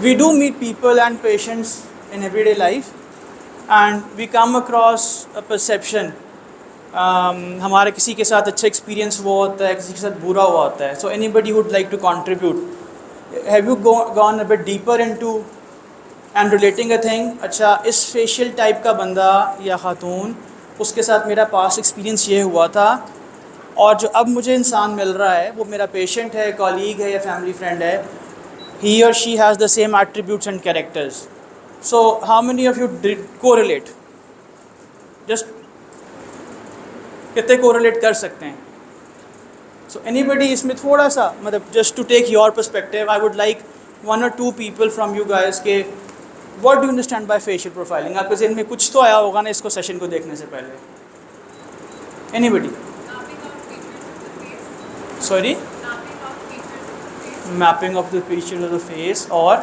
We do meet people and patients in everyday life, and we come across a perception. हमारे किसी के साथ अच्छा एक्सपीरियंस हुआ होता है, किसी के साथ बुरा हुआ होता है. So anybody would like to contribute? Have you gone a bit deeper into and relating a thing? अच्छा, इस फेशियल टाइप का बंदा या खातून, उसके साथ मेरा पास्ट एक्सपीरियंस ये हुआ था, और जो अब मुझे इंसान मिल रहा है वो मेरा पेशेंट है, कॉलीग है या फैमिली फ्रेंड है. He or she has the same attributes and characters. So how many of you did correlate? Just कितने correlate कर सकते हैं? So anybody इसमें थोड़ा सा मतलब just to take your perspective, I would like one or two people from you guys के what do you understand by facial profiling? आपके ज़हन में कुछ तो आया होगा ना इसको सेशन को देखने से पहले. Anybody? Sorry? Mapping of the features of the face, or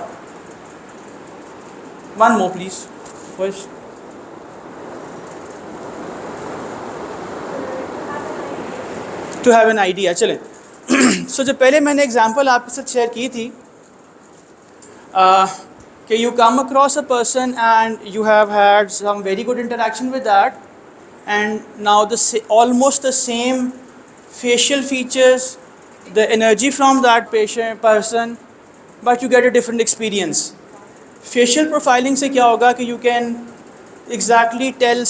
one more please. First. To have an idea. चलें. So जो पहले मैंने एग्जांपल आपके साथ शेयर की थी कि you come across a person and you have had some very good interaction with that, and now almost the same facial features, the energy from that person, but you get a different experience. Facial profiling से क्या होगा कि you can exactly tell and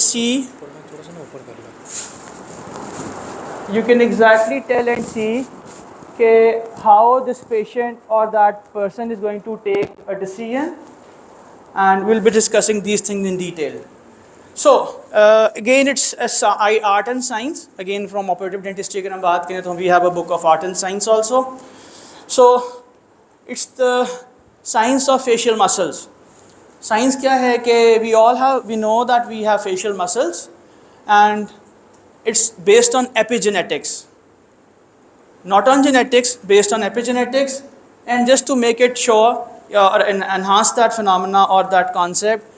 see कि how this patient or that person is going to take a decision, and we'll be discussing these things in detail. So again, it's art and science. Again, from operative dentistry अगर हम बात करें तो we have a book of art and science also. So it's the science of facial muscles. Science क्या है कि we know that we have facial muscles, and it's based on epigenetics, not on genetics, based on epigenetics. And just to make it sure or enhance that phenomena or that concept,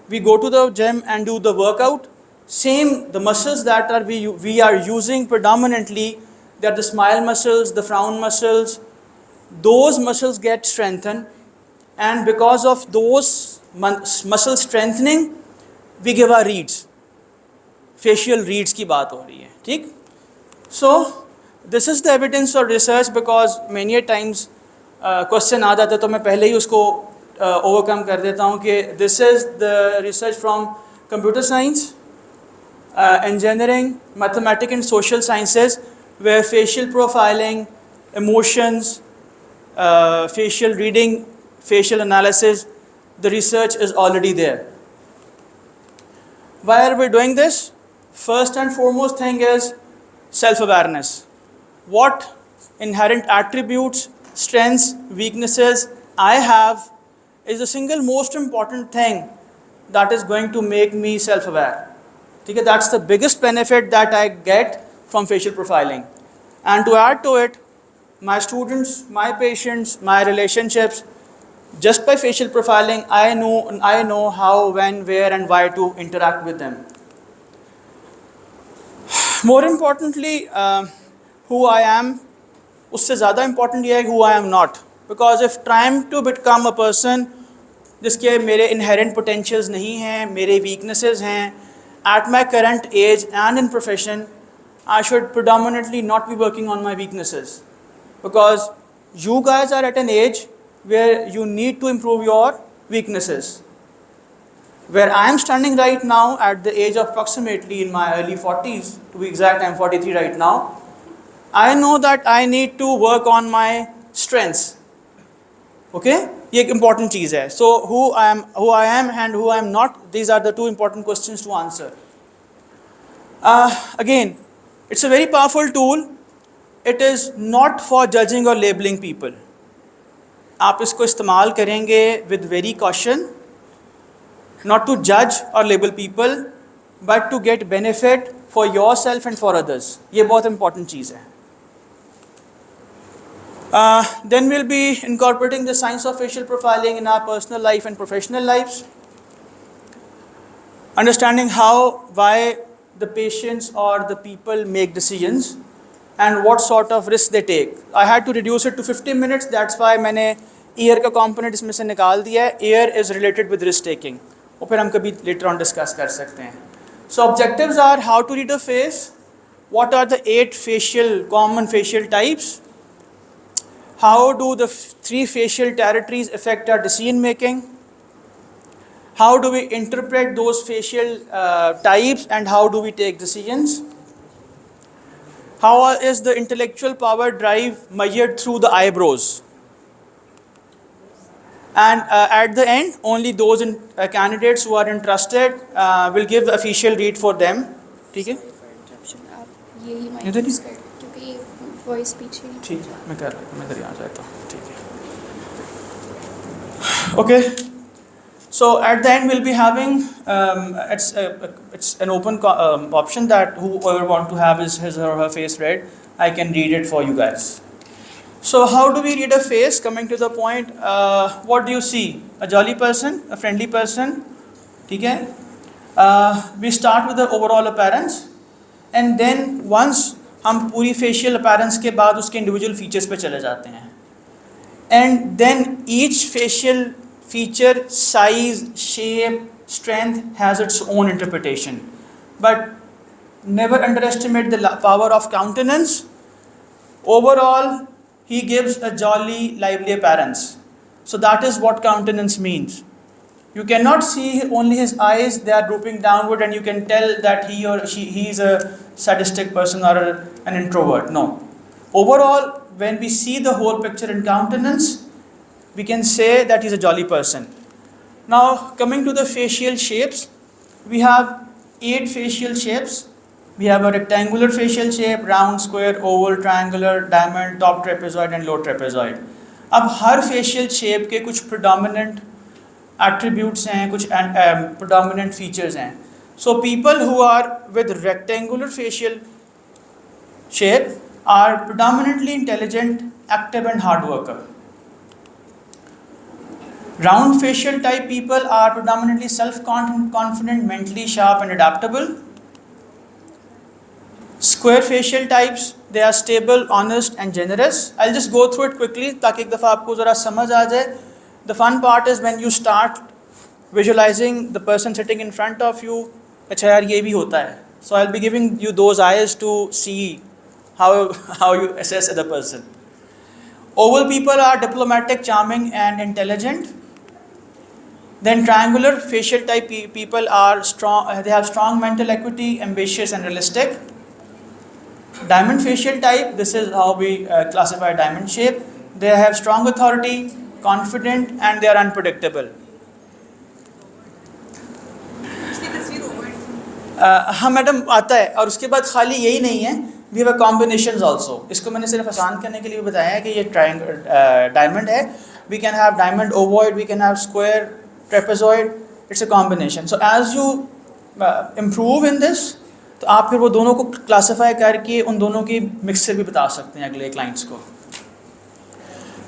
we go to the gym and do the workout. Same, the muscles that we are using predominantly, they are the smile muscles, the frown muscles. Those muscles get strengthened, and because of those muscle strengthening, we give our reads. Facial reads की बात हो रही है, ठीक? So this is the evidence or research, because many a times question आ जाता है तो मैं पहले ही उसको overcome कर देता हूँ कि this is the research from computer science, engineering, mathematics and social sciences, where facial profiling, emotions, facial reading, facial analysis, the research is already there. Why are we doing this? First and foremost thing is self-awareness. What inherent attributes, strengths, weaknesses I have is the single most important thing that is going to make me self-aware. Okay, that's the biggest benefit that I get from facial profiling. And to add to it, my students, my patients, my relationships, just by facial profiling, I know how, when, where and why to interact with them. More importantly, who I am, उससे ज़्यादा important ये है who I am not. Because if trying to become a person जिसके मेरे inherent potentials नहीं हैं, मेरे weaknesses हैं, at my current age and in profession, I should predominantly not be working on my weaknesses. Because you guys are at an age where you need to improve your weaknesses. Where I am standing right now at the age of approximately in my early 40s, to be exact, I am 43 right now, I know that I need to work on my strengths. Okay? ये एक important चीज़ है. So who I am and who I am not, these are the two important questions to answer. Again, it's a very powerful tool. It is not for judging or labeling people. आप इसको इस्तेमाल करेंगे with very caution, not to judge or label people, but to get benefit for yourself and for others. ये बहुत important चीज़ है. Then we'll be incorporating the science of facial profiling in our personal life and professional lives. Understanding how, why the patients or the people make decisions and what sort of risks they take. I had to reduce it to 50 minutes. That's why मैंने year का component इसमें से निकाल दिया है, year is related with risk taking, और फिर हम कभी लेटर ऑन डिस्कस कर सकते हैं. So objectives are how to read a face, what are the 8 common facial types, how do the 3 facial territories affect our decision making, how do we interpret those facial types, and how do we take decisions, how is the intellectual power drive measured through the eyebrows, and at the end only those candidates who are interested will give official read for them. ठीक है, यही mic use कर क्योंकि voice पीछे. ठीक है, मैं कर लेता हूँ, मैं इधर यहाँ जाता हूँ. ठीक है, okay. So at the end we'll be having it's an open option that whoever want to have his or her face read, I can read it for you guys. So how do we read a face? Coming to the point, what do you see? A jolly person, a friendly person. ठीक है? We start with the overall appearance, and then once हम पूरी facial appearance के बाद उसके individual features पे चले जाते हैं, and then each facial feature, size, shape, strength has its own interpretation. But never underestimate the power of countenance. Overall, he gives a jolly, lively appearance. So that is what countenance means. You cannot see only his eyes, they are drooping downward, and you can tell that he or he is a sadistic person or an introvert. No. Overall, when we see the whole picture in countenance, we can say that he is a jolly person. Now, coming to the facial shapes, we have 8 facial shapes. We have a rectangular facial shape, round, square, oval, triangular, diamond, top trapezoid and low trapezoid. अब हर facial shape के कुछ predominant attributes हैं, कुछ predominant features हैं. So people who are with rectangular facial shape are predominantly intelligent, active and hard worker. Round facial type people are predominantly self-confident, mentally sharp and adaptable. Square facial types, they are stable, honest and generous. I'll just go through it quickly ताकि एक दफ़ा आपको ज़रा समझ आ जाए. The fun part is when you start visualizing the person sitting in front of you. अच्छा यार ये भी होता है. So I'll be giving you those eyes to see how you assess the person. Oval people are diplomatic, charming and intelligent. Then triangular facial type people are strong, they have strong mental acuity, ambitious and realistic. Diamond facial type, this is how we classify diamond shape. They have strong authority, confident and they are unpredictable. हाँ madam आता है, और उसके बाद खाली यही नहीं है, we have a combinations also. इसको मैंने सिर्फ आसान करने के लिए बताया है कि ये diamond है. We can have diamond ovoid, we can have square, trapezoid. It's a combination. So as you improve in this, तो आप फिर वो दोनों को क्लासीफाई करके उन दोनों की मिक्सचर भी बता सकते हैं अगले क्लाइंट्स को.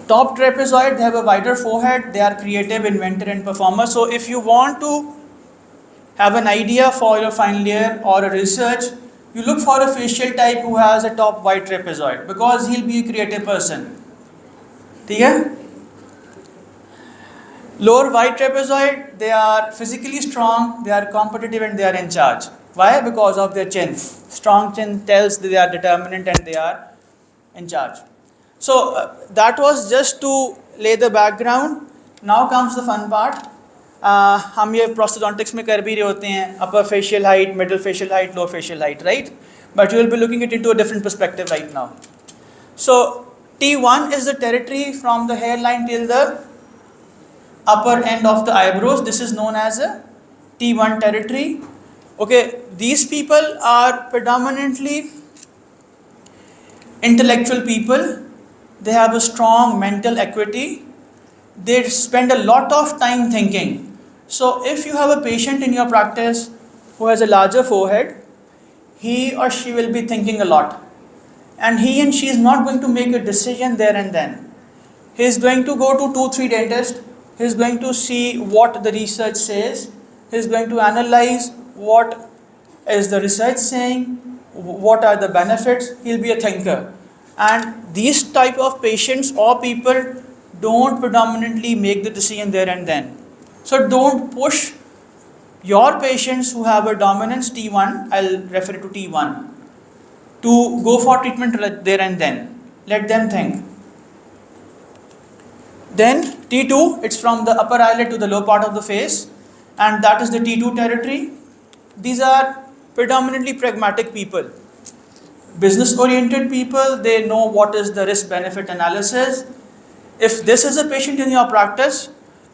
Top trapezoid, they have a wider forehead, they are creative, inventor and performer. So if you want to have an idea for your final year or a research, you look for a facial type who has a top wide trapezoid because he'll be a creative person. ठीक है? Lower wide trapezoid, they are physically strong, they are competitive and they are in charge. Why? Because of their chin. Strong chin tells they are determinant and they are in charge. So that was just to lay the background. Now comes the fun part. हम ये prosthodontics में कर भी रहे होते हैं, upper facial height, middle facial height, lower facial height, right? But you will be looking it into a different perspective right now. So T1 is the territory from the hairline till the upper end of the eyebrows. This is known as a T1 territory. Okay, these people are predominantly intellectual people. They have a strong mental acuity. They spend a lot of time thinking. So if you have a patient in your practice who has a larger forehead, he or she will be thinking a lot. And he and she is not going to make a decision there and then. He is going to go to 2-3 dentists. He is going to see what the research says. He is going to analyze what is the research saying, what are the benefits. He will be a thinker. And these type of patients or people, don't predominantly make the decision there and then. So don't push your patients who have a dominance T1, I'll refer it to T1, to go for treatment there and then. Let them think. Then T2, it's from the upper eyelid to the low part of the face, and that is the T2 territory. These are predominantly pragmatic people. Business oriented people, they know what is the risk benefit analysis. If this is a patient in your practice,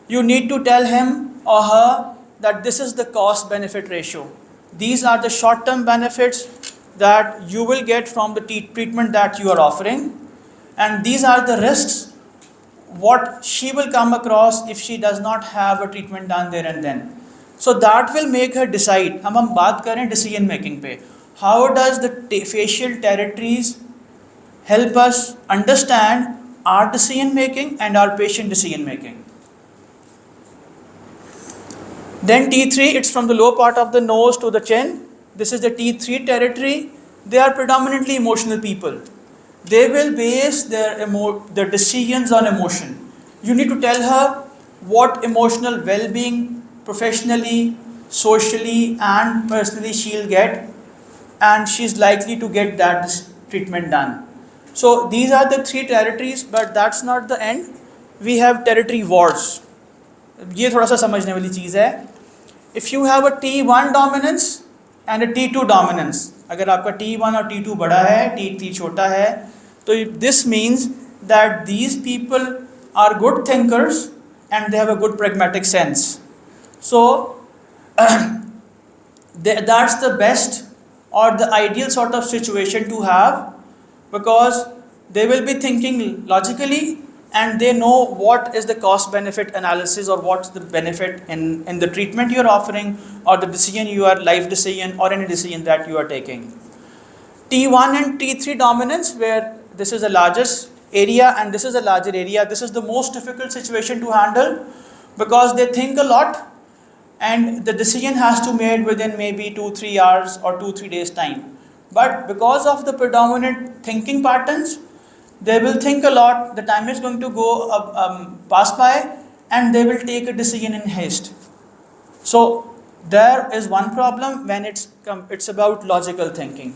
you need to tell him or her that this is the cost benefit ratio. These are the short term benefits that you will get from the treatment that you are offering, and these are the risks what she will come across if she does not have a treatment done there and then. So that will make her decide. हम बात करें decision making पे. How does the facial territories help us understand our decision making and our patient decision making? Then T3, it's from the low part of the nose to the chin. This is the T3 territory. They are predominantly emotional people. They will base their decisions on emotion. You need to tell her what emotional well-being professionally, socially and personally she'll get, and she's likely to get that treatment done. So these are the three territories, but that's not the end. We have territory wards. ये थोड़ा सा समझने वाली चीज़ है. If you have a T1 dominance and a T2 dominance, अगर आपका T1 और T2 बड़ा है, T3 छोटा है, तो this means that these people are good thinkers and they have a good pragmatic sense. So that's the best or the ideal sort of situation to have, because they will be thinking logically and they know what is the cost benefit analysis or what's the benefit in the treatment you are offering or the decision you are life decision or any decision that you are taking. T1 and T3 dominance, where this is the largest area and this is a larger area, this is the most difficult situation to handle because they think a lot and the decision has to be made within maybe 2-3 hours or 2-3 days time. But because of the predominant thinking patterns, they will think a lot, the time is going to go pass by and they will take a decision in haste. So there is one problem when it's about logical thinking.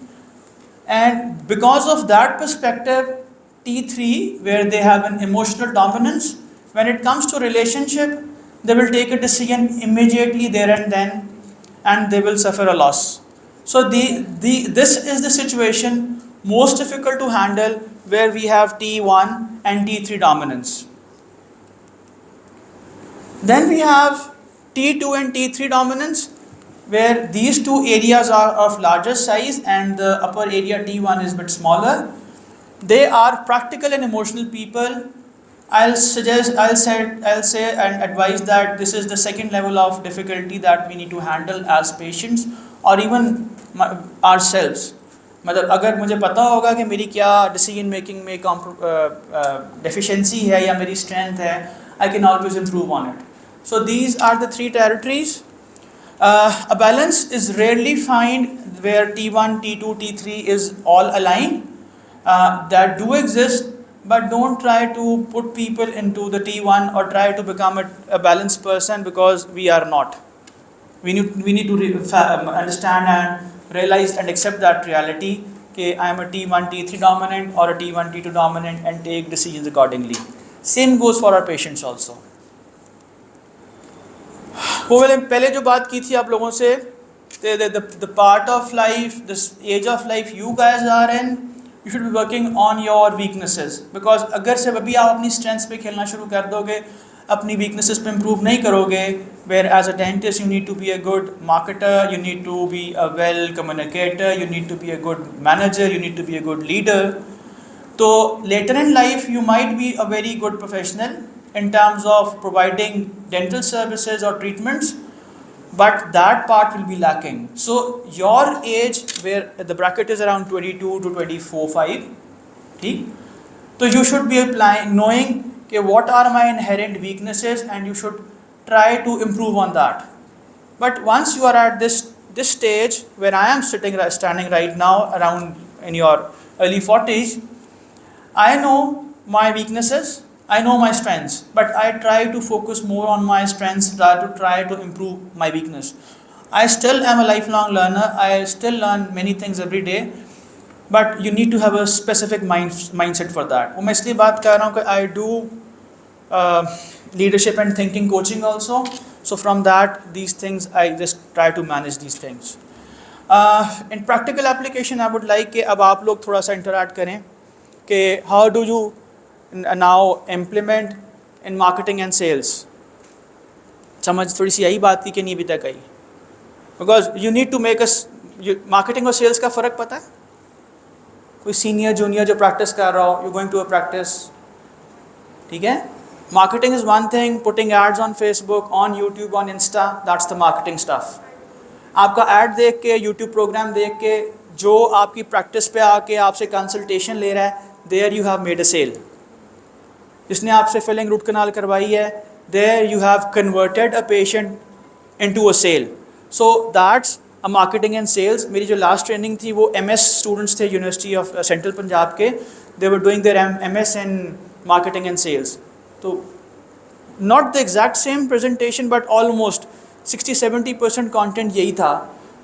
And because of that perspective, T3, where they have an emotional dominance, when it comes to relationship, they will take a decision immediately there and then, and they will suffer a loss. So this is the situation most difficult to handle, where we have T1 and T3 dominance. Then we have T2 and T3 dominance, where these two areas are of larger size and the upper area T1 is a bit smaller. They are practical and emotional people. I'll say and advise that this is the second level of difficulty that we need to handle as patients or even ourselves. मतलब अगर मुझे पता होगा कि मेरी क्या decision making में deficiency है या मेरी स्ट्रेंथ है, I can always improve on it. So these are the three territories. A balance is rarely found where T1, T2, T3 is all aligned. That do exist, but don't try to put people into the T1 or try to become a balanced person, because we are not. We need to understand and realize and accept that reality. Okay, I am a T1, T3 dominant or a T1, T2 dominant, and take decisions accordingly. Same goes for our patients also. वो पहले जो बात की थी आप लोगों से, the part of life, this age of life you guys are in, you should be working on your weaknesses, because अगर से अभी आप अपनी strengths पे खेलना शुरू कर दोगे, अपनी weaknesses पे improve नहीं करोगे, where as a dentist you need to be a good marketer, you need to be a well communicator, you need to be a good manager, you need to be a good leader. So later in life you might be a very good professional in terms of providing dental services or treatments, but that part will be lacking. So your age, where the bracket is around 22 to 24, 5, so you should be applying, knowing okay, what are my inherent weaknesses, and you should try to improve on that. But once you are at this stage where I am standing right now, around in your early 40s, I know my weaknesses I know my strengths, but I try to focus more on my strengths rather to try to improve my weakness. I still am a lifelong learner. I still learn many things every day, but you need to have a specific mindset for that. वो मैं इसलिए बात कर रहा हूँ कि I do leadership and thinking coaching also. So from that, these things I just try to manage these things. In practical application, I would like कि अब आप लोग थोड़ा सा interact करें कि how do you now implement in marketing and sales. समझ थोड़ी सी यही बात की कि नहीं अभी तक आई. Because you need to make us marketing और sales का फ़र्क पता है? कोई senior junior जो practice कर रहा हो, you going to a practice, ठीक है? Marketing is one thing, putting ads on Facebook, on YouTube, on Insta, that's the marketing stuff. आपका ad देख के, YouTube program देख के, जो आपकी practice पे आके आपसे consultation ले रहा है, there you have made a sale. जिसने आपसे filling root canal करवाई है, there you have converted a patient into a sale. So that's a marketing and sales. मेरी जो last training थी वो MS students थे University of Central Punjab के, they were doing their MS in marketing and sales. तो not the exact same presentation but almost 60-70% content यही था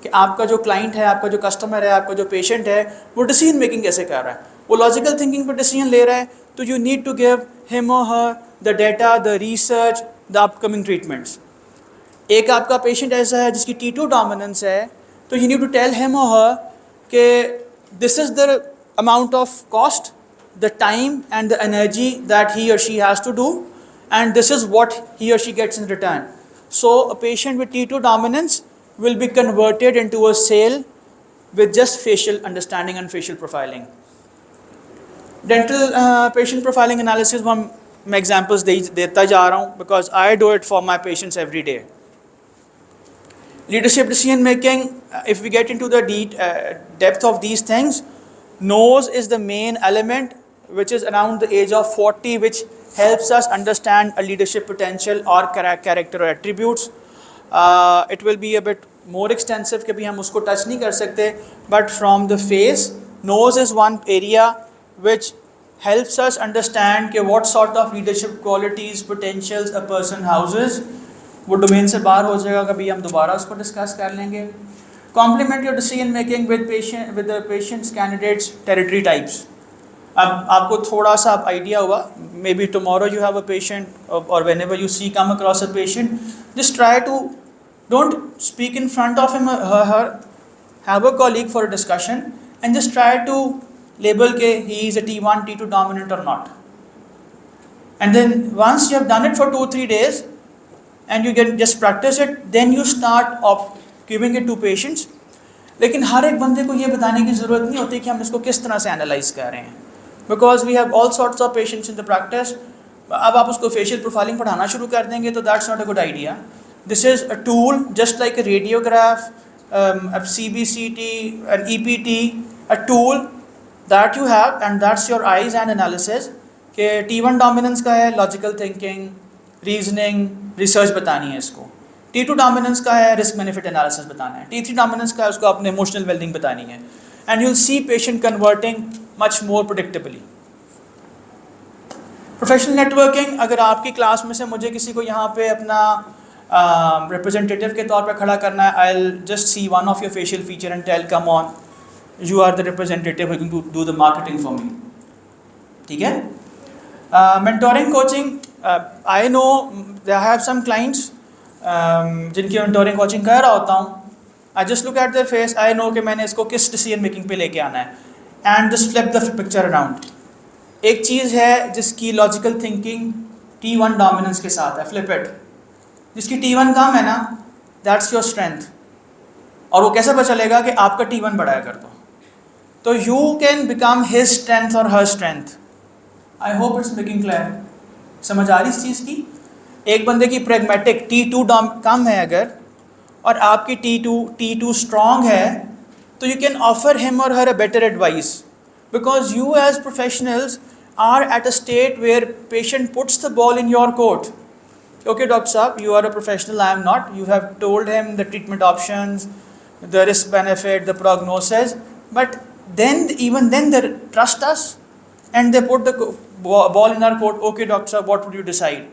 कि आपका जो client है, आपका जो customer है, आपका जो patient है, वो decision making कैसे कर रहा है, वो logical thinking पर decision ले रहा है, तो you need to give him or her the data, the research, the upcoming treatments. एक आपका पेशेंट ऐसा है जिसकी T2 डोमिनेंस है, तो you need to tell him or her कि this is the amount of cost, the time and the energy that he or she has to do, and this is what he or she gets in return. So a patient with T2 dominance will be converted into a sale with just facial understanding and facial profiling. Dental patient profiling analysis मैं examples देता जा रहा हूँ because I do it for my patients every day. Leadership decision making, if we get into the depth of these things, nose is the main element which is around the age of 40, which helps us understand a leadership potential or character or attributes. It will be a bit more extensive कि भी हम उसको touch नहीं कर सकते, but from the face, nose is one area which helps us understand कि what sort of leadership qualities, potentials a person houses. वो domain से बाहर हो जाएगा, कभी हम दोबारा उसको डिस्कस कर लेंगे. Complement your decision making with the patient's candidates territory types. अब आपको थोड़ा सा आइडिया हुआ, maybe tomorrow you have a patient or whenever you come across a patient, just try to don't speak in front of him or her, have a colleague for a discussion and just try to label ke he is a T1, T2 dominant or not. And then once you have done it for 2-3 days and you get just practice it, then you start giving it to patients. लेकिन हर एक बंदे को ये बताने की ज़रूरत नहीं होती कि हम इसको किस तरह से एनालाइज कर रहे हैं, because we have all sorts of patients in the practice. अब आप उसको फेशियल प्रोफाइलिंग पढ़ाना शुरू कर देंगे तो that's not a good idea. This is a tool just like a radiograph, CBCT, an EPT, a tool that you have and that's your eyes and analysis. कि T1 dominance का है logical thinking, reasoning, research बतानी है इसको. T2 dominance का है risk benefit analysis बताना है. T3 डोमिनेंस का है उसको अपने इमोशनल वेलबिंग बतानी है. And you will see patient converting much more predictably. Professional networking, अगर आपकी क्लास में से मुझे किसी को यहाँ पे अपना रिप्रेजेंटेटिव के तौर पे खड़ा करना है, I will just see one of your facial feature and tell come on you are the representative to do the marketing for me. ठीक है. Mentoring coaching, I know I have some clients जिनकी mentoring coaching कर रहा होता हूँ. I just look at their face, I know कि मैंने इसको किस डिसीजन मेकिंग पे लेके आना है and just flip the picture around. एक चीज़ है जिसकी लॉजिकल थिंकिंग T1 डोमिनेंस के साथ है, फ्लिप इट. जिसकी T1 कम है ना, दैट्स योर स्ट्रेंथ. और वो कैसे पता चलेगा कि आपका T1 बढ़ाया कर दो, तो you can become his strength और her strength. I hope it's making clear. समझ आ रही इस चीज़ की. एक बंदे की प्रेगमेटिक T2 कम है अगर और आपकी T2 स्ट्रॉन्ग है, तो यू कैन ऑफर हिम और her a better advice, because you as professionals are at a state where patient puts the ball in your court. Okay, doctor sahab, you are a professional, I am not. You have told him the treatment options, the risk benefit, the prognosis, but then even then they trust us and they put the ball in our court, okay doctor साहब what would you decide.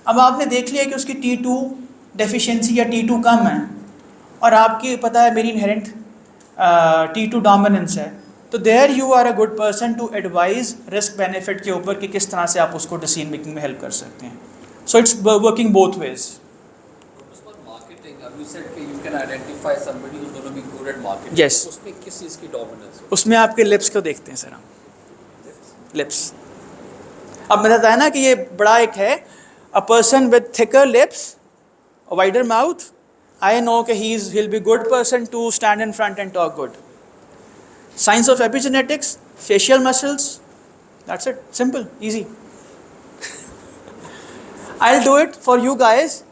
अब आपने देख लिया कि उसकी T2 deficiency या T2 कम है, और आपकी पता है मेरी इनहेरेंट T2 डोमिनेंस है, तो there you are a good person to advise risk benefit के ऊपर कि किस तरह से आप उसको डिसीजन मेकिंग में हेल्प कर सकते हैं। So it's working both ways. Marketing, अब यू सेड कि you can identify somebody who is gonna be good at marketing. Yes. उसमें किस चीज़ की डोमिनेंस है? उसमें आपके लिप्स को देखते हैं सर हम, लिप्स। अब मैंने बताया ना कि ये बड़ा एक है, अ person with thicker lips, a wider mouth, I know कि he'll be good person to stand in front and talk good. Science of epigenetics, facial muscles, that's it, simple, easy. I'll do it for you guys.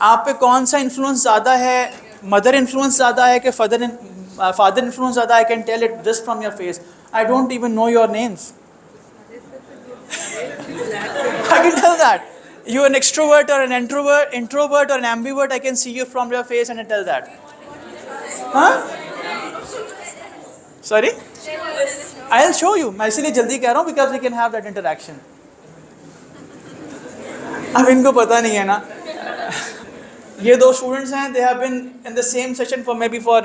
आप पे कौन सा influence ज़्यादा है, mother influence ज़्यादा है कि फादर इन्फ्लुएंस ज़्यादा? I can tell it just from your face, I don't even know your names. I can tell that. You're an extrovert or an introvert or an ambivert. I can see you from your face and I tell that. Huh? Sorry? I'll show you. मैं इसीलिए जल्दी कह रहा हूँ because we can have that interaction. अब इनको पता नहीं है ना, ये दो स्टूडेंट्स हैं, they have been in the same session for maybe for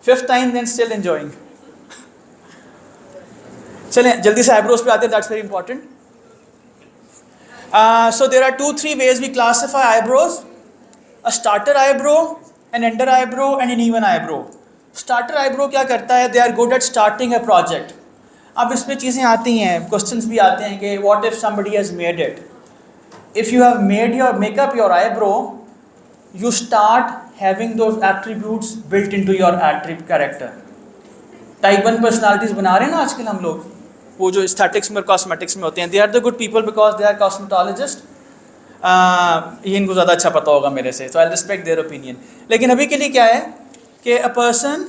5th time then still enjoying. चलें जल्दी से eyebrows पे आते हैं, that's very important. So there are 2-3 ways we classify eyebrows: a starter eyebrow, an ender eyebrow, and an even eyebrow. Starter eyebrow क्या करता है? They are good at starting a project. अब इसमें चीज़ें आती हैं, questions भी आते हैं कि what if somebody has made it? If you have make up your eyebrow, you start having those attributes built into your attribute character. Type 1 personalities बना रहे हैं ना आजकल हम लोग, वो जो एस्थेटिक्स में और कॉस्मेटिक्स में होते हैं, they are the good people because they are cosmetologist. ये इनको ज़्यादा अच्छा पता होगा मेरे से, so I respect their opinion. लेकिन अभी के लिए क्या है कि a person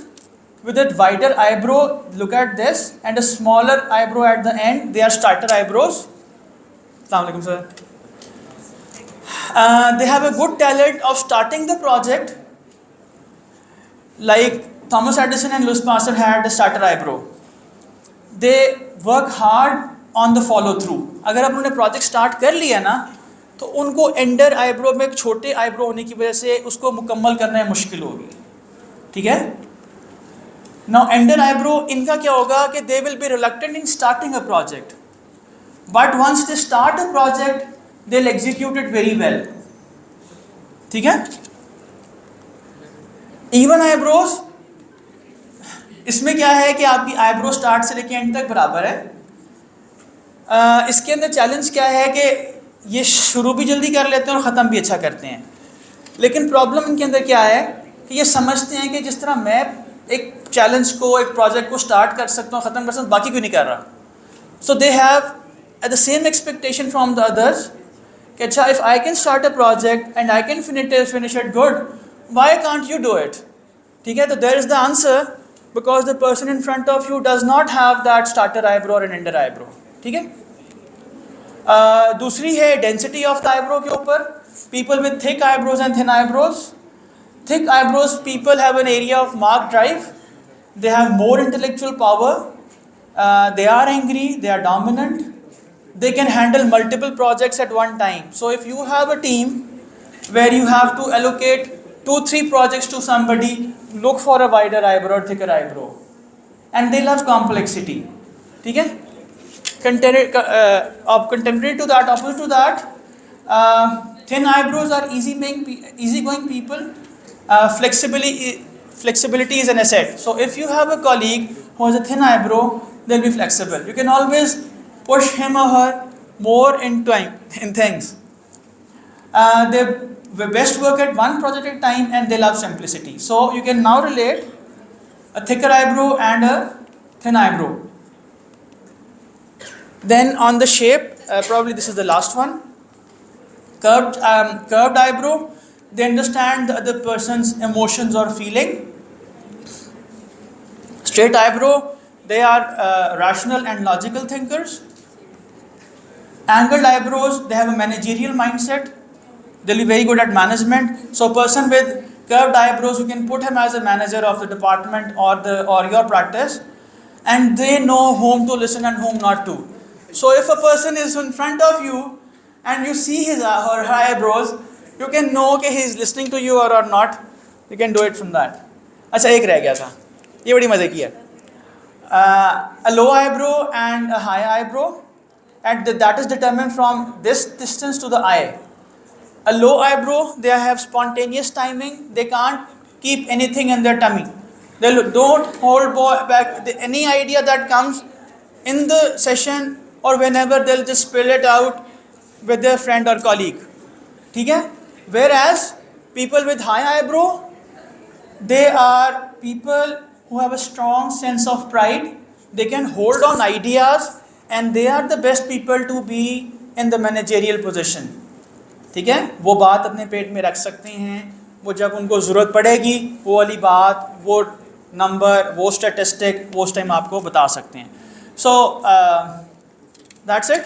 with a wider eyebrow, look at this, and a smaller eyebrow at the end, they are starter eyebrows. अस्सलाम वालेकुम sir. They have a good talent of starting the project, like Thomas Edison and Louis Pasteur had a starter eyebrow. They work hard on the follow through. अगर आप उन्होंने project start कर लिया ना, तो उनको एंडर आईब्रो में एक छोटे आईब्रो होने की वजह से उसको मुकम्मल करना मुश्किल होगी, ठीक है। नाउ एंडर आईब्रो इनका क्या होगा कि they will be reluctant in starting a project, but once they start a project they will execute it very well, ठीक है। इवन आईब्रोज, इसमें क्या है कि आपकी आईब्रो स्टार्ट से लेके एंड तक बराबर है। इसके अंदर चैलेंज क्या है कि ये शुरू भी जल्दी कर लेते हैं और ख़त्म भी अच्छा करते हैं, लेकिन प्रॉब्लम इनके अंदर क्या है कि ये समझते हैं कि जिस तरह मैं एक चैलेंज को, एक प्रोजेक्ट को स्टार्ट कर सकता हूँ, ख़त्म कर सकता हूँ, बाकी क्यों नहीं कर रहा। So they have at the same expectation from the others कि अच्छा, if I can start a project and I can finish it good, why can't you do it, ठीक है। तो there is the answer, because the person in front of you does not have that starter eyebrow or an ender eyebrow, ठीक है। दूसरी है density of the eyebrow के ऊपर, people with thick eyebrows and thin eyebrows. Thick eyebrows people have an area of marked drive, they have more intellectual power, they are angry, they are dominant, they can handle multiple projects at one time. So if you have a team where you have to allocate 2-3 projects to somebody, look for a wider eyebrow or thicker eyebrow, and they love complexity, ठीक है। Contemporary to that, opposite to that, thin eyebrows are easy-going people. Flexibility is an asset. So if you have a colleague who has a thin eyebrow, they'll be flexible. You can always push him or her more in things. They best work at one project at a time, and they love simplicity. So you can now relate a thicker eyebrow and a thin eyebrow. Then on the shape, probably this is the last one. Curved eyebrow, they understand the other person's emotions or feeling. Straight eyebrow, they are rational and logical thinkers. Angled eyebrows, they have a managerial mindset. They'll be very good at management. So a person with curved eyebrows, you can put him as a manager of the department or your practice, and they know whom to listen and whom not to. So if a person is in front of you and you see his or her eyebrows, you can know कि he is listening to you or not. You can do it from that. अच्छा एक रह गया था, ये बड़ी मजे की है. A low eyebrow and a high eyebrow, and that is determined from this distance to the eye. A low eyebrow, they have spontaneous timing. They can't keep anything in their tummy. They don't hold back any idea that comes in the session or whenever, they'll just spill it out with their friend or colleague. ठीक है? Whereas people with high eyebrow, they are people who have a strong sense of pride. They can hold on ideas and they are the best people to be in the managerial position. ठीक है, वो बात अपने पेट में रख सकते हैं, वो जब उनको ज़रूरत पड़ेगी वो वाली बात, वो नंबर, वो स्टैटिस्टिक वो उस टाइम आपको बता सकते हैं. So that's it.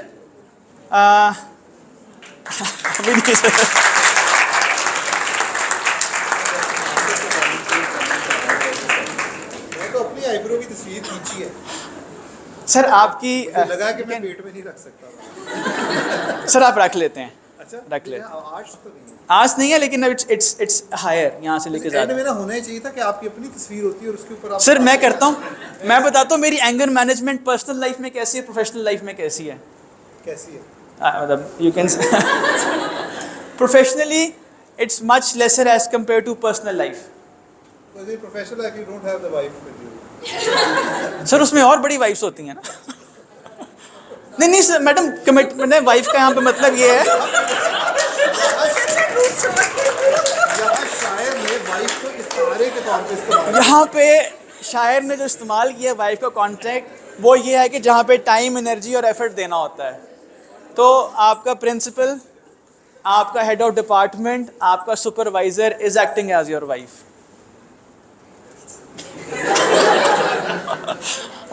तो अपनी आईब्रो की तस्वीर खींची है सर आपकी लगा कि मैं पेट में नहीं रख सकता. सर आप रख लेते हैं. अच्छा रख लेते हैं. आज तो नहीं आज नहीं है लेकिन इट्स हायर, यहाँ से लेके ज़्यादा. मेरा होना ही चाहिए था कि आपकी अपनी तस्वीर होती है और उसके ऊपर आप. सर मैं करता हूँ, मैं बताता हूँ मेरी एंगर मैनेजमेंट पर्सनल लाइफ में कैसी है, प्रोफेशनल लाइफ में कैसी है. कैसी है? मतलब you can professionally it's much lesser as compare to personal life. Professional life you don't have the wife with you. Sir उसमें और बड़ी वाइफ्स होती हैं ना. नहीं सर मैडम, कमिटमेंट है वाइफ का यहाँ पे मतलब ये है. शायर ने वाइफ को इस्तारे के तौर पे इस्तेमाल. यहाँ पे शायर ने जो इस्तेमाल किया वाइफ का कॉन्ट्रैक्ट वो ये है कि जहाँ पे टाइम, एनर्जी और एफर्ट देना होता है, तो आपका प्रिंसिपल, आपका हेड ऑफ डिपार्टमेंट, आपका supervisor is acting as your wife.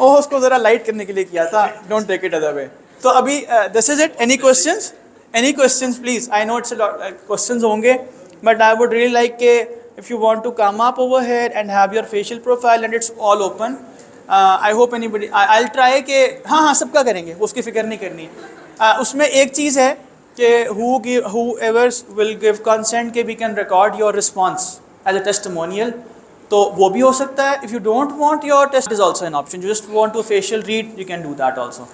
Oh उसको ज़रा लाइट करने के लिए किया था, don't take it other way. तो अभी this is it. Any questions please. I know it's questions होंगे but I would really like के if you want to come up over here and have your facial profile and it's all open. I hope anybody, I will try के हाँ सबका करेंगे, उसकी फिक्र नहीं करनी. उसमें एक चीज़ है कि whoever will give consent के we can record your response as a testimonial. तो वो भी हो सकता है. If you don't want your test is also an option. You just want to facial read, you can do that also.